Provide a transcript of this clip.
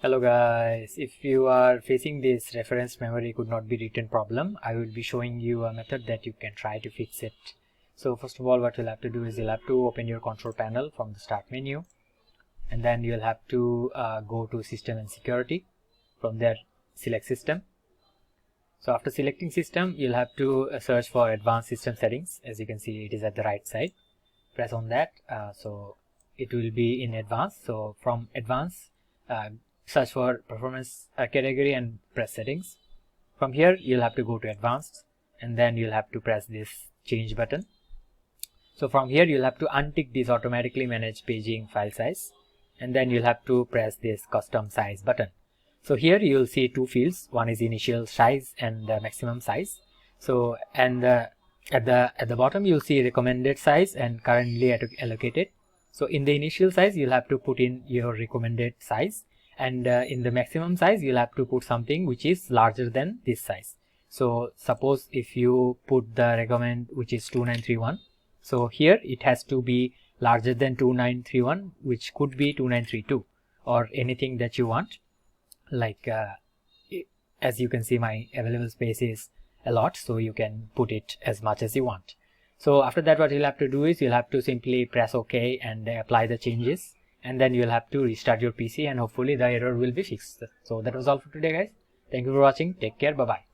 Hello guys, if you are facing this reference memory could not be written problem, I will be showing you a method that you can try to fix it. So first of all, what you'll have to do is you'll have to open your control panel from the start menu, and then you'll have to go to system and security. From there select system. So after selecting system, you'll have to search for advanced system settings. As you can see, it is at the right side. Press on that, so it will be in advanced. So from advanced, search for performance category and press settings. From here you'll have to go to advanced, and then you'll have to press this change button. So from here you'll have to untick this automatically manage paging file size, and then you'll have to press this custom size button. So here you'll see two fields, one is initial size and the maximum size. So and at the bottom you'll see recommended size and currently allocated. So in the initial size you'll have to put in your recommended size, and in the maximum size you'll have to put something which is larger than this size. So suppose if you put the recommend which is 2931, so here it has to be larger than 2931, which could be 2932 or anything that you want. Like as you can see, my available space is a lot, so you can put it as much as you want. So after that, what you'll have to do is you'll have to simply press OK and apply the changes, and then you'll have to restart your PC, and hopefully the error will be fixed. So that was all for today guys. Thank you for watching. Take care. Bye bye.